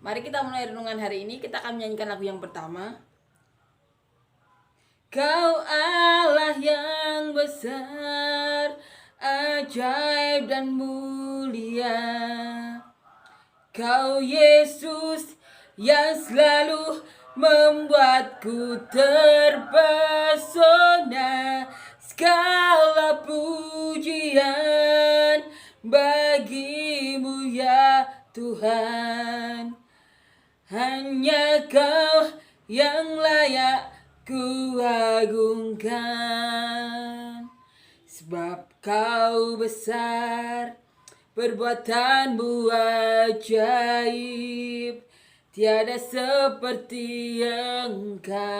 Mari kita mulai renungan hari ini. Kita akan menyanyikan lagu yang pertama. Kau Allah yang besar, ajaib dan mulia. Kau Yesus yang selalu membuatku terpesona. Segala pujian bagimu ya Tuhan. Hanya Kau yang layak ku agungkan. Sebab Kau besar, perbuatanmu ajaib, tiada seperti Engkau.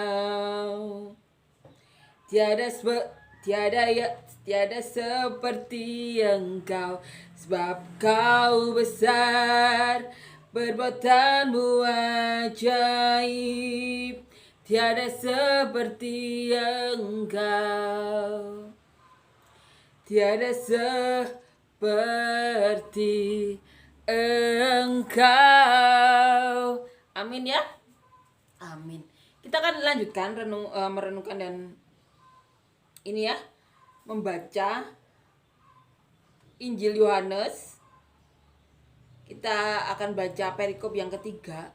Tiada seperti Engkau. Sebab Kau besar, perbuatanmu ajaib, tiada seperti Engkau. Tiada seperti Engkau. Amin ya. Amin. Kita akan lanjutkan merenungkan dan ini ya, membaca Injil Yohanes. Kita akan baca perikop yang ketiga,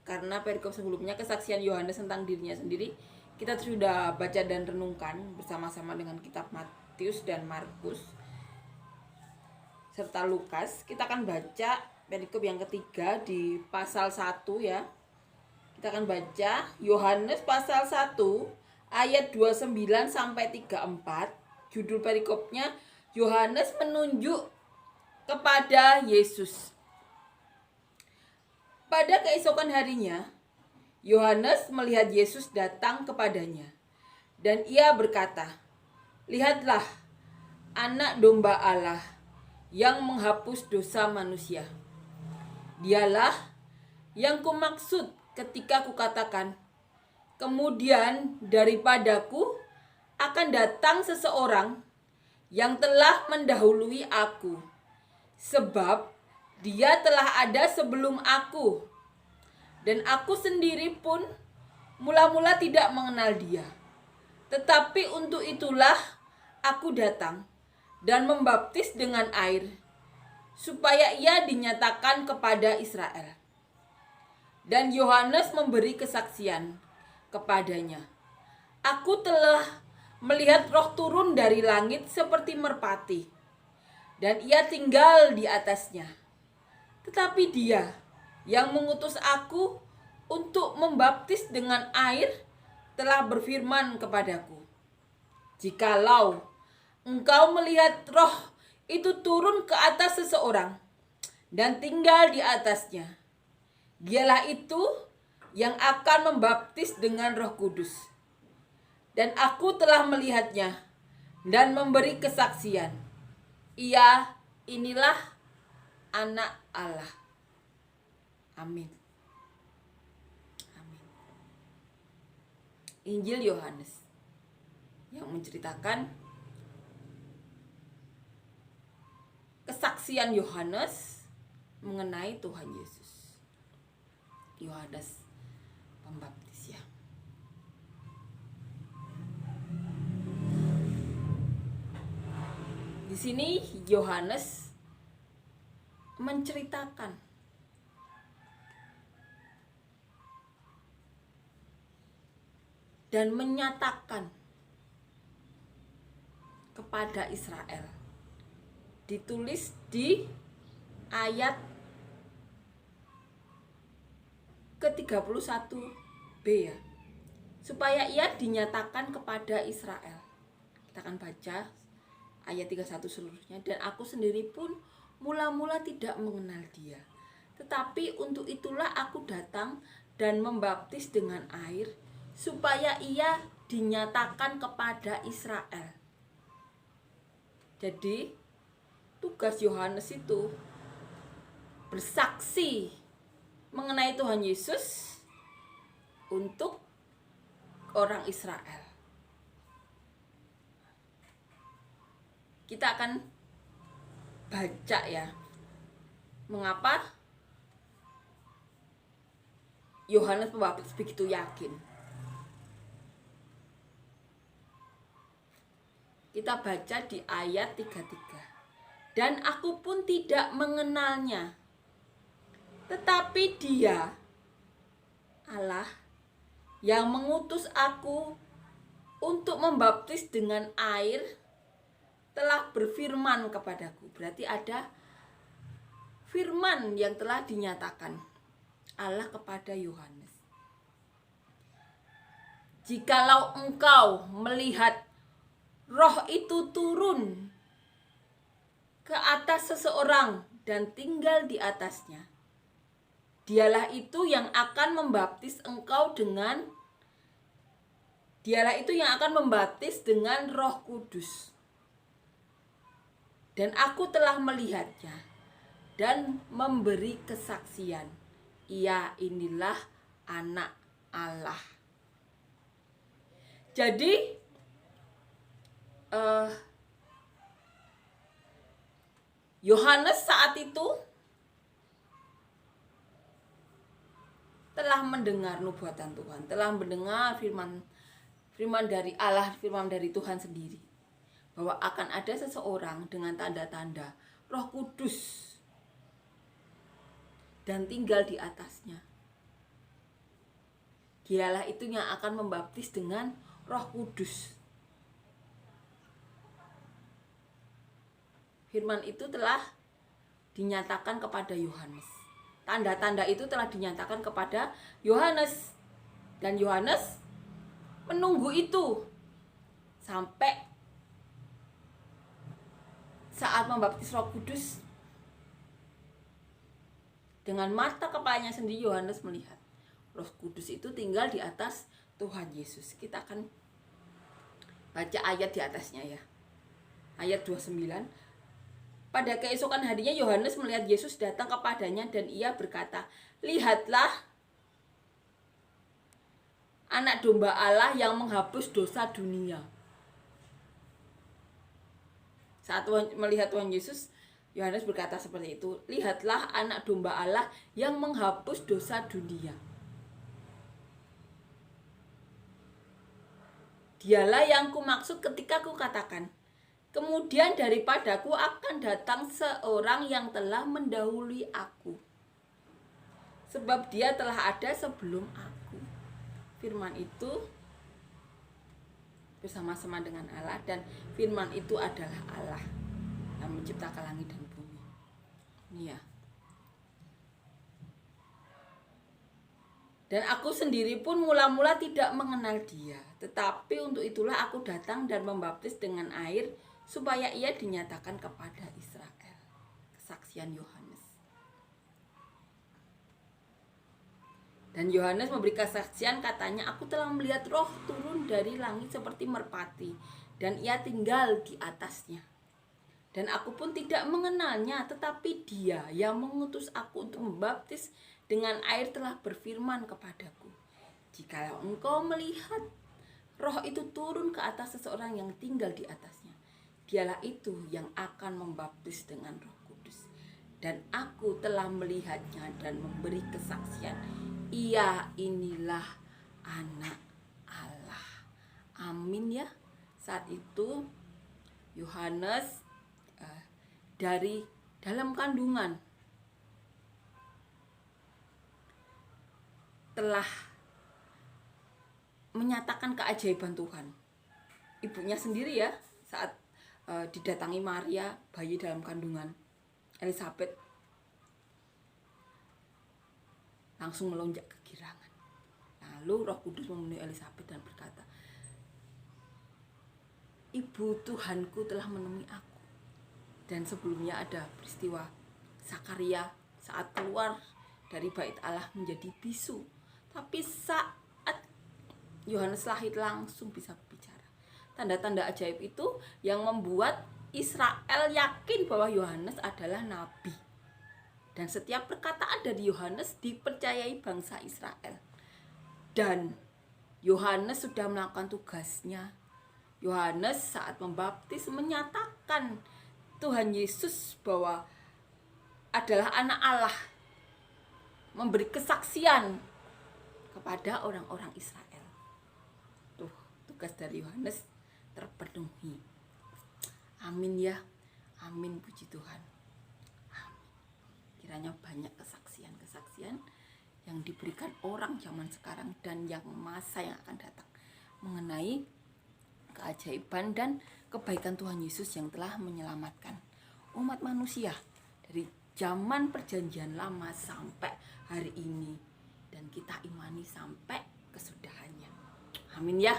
karena perikop sebelumnya kesaksian Yohanes tentang dirinya sendiri kita sudah baca dan renungkan bersama-sama dengan kitab Matius dan Markus serta Lukas. Kita akan baca perikop yang ketiga di pasal 1 ya. Kita akan baca Yohanes pasal 1 ayat 29 sampai 34. Judul perikopnya Yohanes menunjuk kepada Yesus. Pada keesokan harinya, Yohanes melihat Yesus datang kepadanya, dan ia berkata, "Lihatlah, anak domba Allah yang menghapus dosa manusia. Dialah yang kumaksud ketika kukatakan, kemudian daripadaku akan datang seseorang yang telah mendahului aku, sebab dia telah ada sebelum aku, dan aku sendiri pun mula-mula tidak mengenal dia. Tetapi untuk itulah aku datang dan membaptis dengan air, supaya ia dinyatakan kepada Israel." Dan Yohanes memberi kesaksian kepadanya, "Aku telah melihat Roh turun dari langit seperti merpati, dan ia tinggal di atasnya. Tetapi dia yang mengutus aku untuk membaptis dengan air telah berfirman kepadaku, jikalau engkau melihat Roh itu turun ke atas seseorang dan tinggal di atasnya, dialah itu yang akan membaptis dengan Roh Kudus. Dan aku telah melihatnya dan memberi kesaksian. Inilah anak Allah." Amin. Amin. Injil Yohanes yang menceritakan kesaksian Yohanes mengenai Tuhan Yesus. Yohanes Pembaptis ya. Di sini Yohanes menceritakan dan menyatakan kepada Israel. Ditulis di ayat ke-31b ya. Supaya ia dinyatakan kepada Israel. Kita akan baca ayat 31 seluruhnya. "Dan aku sendiri pun mula-mula tidak mengenal dia. Tetapi untuk itulah aku datang dan membaptis dengan air, supaya ia dinyatakan kepada Israel." Jadi tugas Yohanes itu bersaksi mengenai Tuhan Yesus untuk orang Israel. Kita akan baca ya, mengapa Yohanes Pembaptis begitu yakin? Kita baca di ayat 33. Dan aku pun tidak mengenalnya, tetapi Dia, Allah, yang mengutus aku untuk membaptis dengan air, telah berfirman kepadaku. Berarti ada firman yang telah dinyatakan Allah kepada Yohanes. Jikalau engkau melihat Roh itu turun ke atas seseorang dan tinggal di atasnya, Dialah itu yang akan membaptis engkau dengan Roh Kudus. Dan aku telah melihatnya dan memberi kesaksian, Ia inilah Anak Allah. Jadi Yohanes saat itu telah mendengar nubuatan Tuhan, telah mendengar firman dari Allah, firman dari Tuhan sendiri, bahwa akan ada seseorang dengan tanda-tanda Roh Kudus dan tinggal di atasnya. Dialah itu yang akan membaptis dengan Roh Kudus. Firman itu telah dinyatakan kepada Yohanes. Tanda-tanda itu telah dinyatakan kepada Yohanes. Dan Yohanes menunggu itu sampai saat membaptis Roh Kudus. Dengan mata kepalanya sendiri Yohanes melihat Roh Kudus itu tinggal di atas Tuhan Yesus. Kita akan baca ayat di atasnya ya. Ayat 29. Pada keesokan harinya Yohanes melihat Yesus datang kepadanya dan ia berkata, "Lihatlah Anak Domba Allah yang menghapus dosa dunia." Saat melihat Tuhan Yesus, Yohanes berkata seperti itu, "Lihatlah Anak Domba Allah yang menghapus dosa dunia. Dialah yang kumaksud ketika kukatakan, kemudian daripadaku akan datang seorang yang telah mendahului aku, sebab dia telah ada sebelum aku." Firman itu bersama-sama dengan Allah, dan firman itu adalah Allah yang menciptakan langit dan bumi. Ini ya. Dan aku sendiri pun mula-mula tidak mengenal Dia, tetapi untuk itulah aku datang dan membaptis dengan air, supaya ia dinyatakan kepada Israel. Kesaksian Yohanes. Dan Yohanes memberi kesaksian, katanya, "Aku telah melihat Roh turun dari langit seperti merpati, dan ia tinggal di atasnya. Dan aku pun tidak mengenalnya, tetapi Dia yang mengutus aku untuk membaptis dengan air telah berfirman kepadaku, jikalau engkau melihat Roh itu turun ke atas seseorang yang tinggal di atasnya, Dialah itu yang akan membaptis dengan Roh Kudus. Dan aku telah melihatnya dan memberi kesaksian, Ia inilah Anak Allah." Amin ya. Saat itu Yohanes dari dalam kandungan telah menyatakan keajaiban Tuhan. Ibunya sendiri ya, saat didatangi Maria, bayi dalam kandungan Elizabeth, langsung melonjak kegirangan. Lalu Roh Kudus memenuhi Elizabeth dan berkata, "Ibu Tuhanku telah menemui aku." Dan sebelumnya ada peristiwa Zakaria saat keluar dari bait Allah menjadi bisu. Tapi saat Yohanes lahir langsung bisa berbicara. Tanda-tanda ajaib itu yang membuat Israel yakin bahwa Yohanes adalah nabi. Dan setiap perkataan dari Yohanes dipercayai bangsa Israel. Dan Yohanes sudah melakukan tugasnya. Yohanes saat membaptis menyatakan Tuhan Yesus bahwa adalah Anak Allah. Memberi kesaksian kepada orang-orang Israel. Tuh, tugas dari Yohanes terpenuhi. Amin ya. Amin, puji Tuhan. Amin. Kiranya banyak kesaksian-kesaksian yang diberikan orang zaman sekarang dan yang masa yang akan datang mengenai keajaiban dan kebaikan Tuhan Yesus yang telah menyelamatkan umat manusia dari zaman perjanjian lama sampai hari ini, dan kita imani sampai kesudahannya. Amin ya.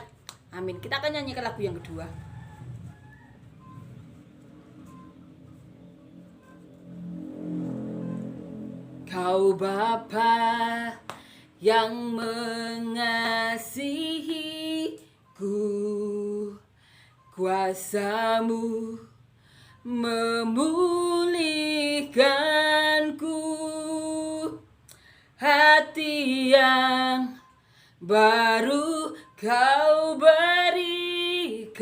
Amin. Kita akan nyanyikan lagu yang kedua. Kau Bapa yang mengasihiku, kuasa-Mu memulihkanku, hati yang baru Kau berikan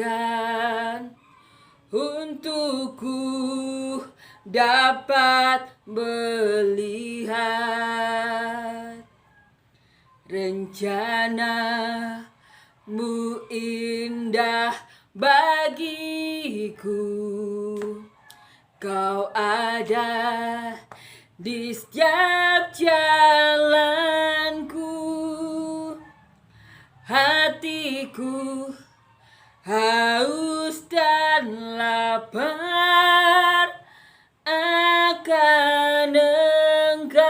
untukku dapat melihat rencana-Mu indah bagiku. Kau ada di setiap jalanku, hatiku haus dan lapar akan Engkau.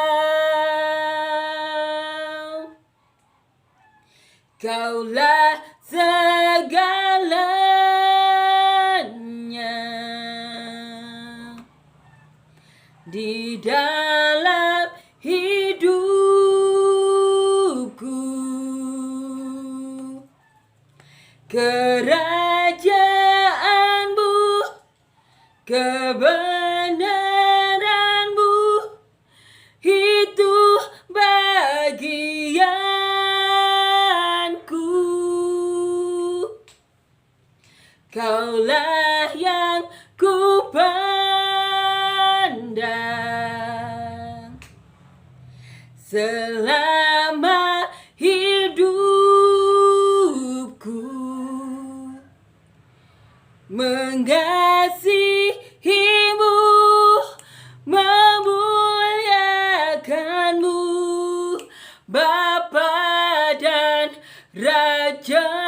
Kaulah segalanya di dalam hidupku. Kerajaan-Mu, kebenaran-Mu, itu bagianku. Kaulah yang ku pandang selama hidupku, mengasihi-Mu, memuliakan-Mu, Bapa dan Raja.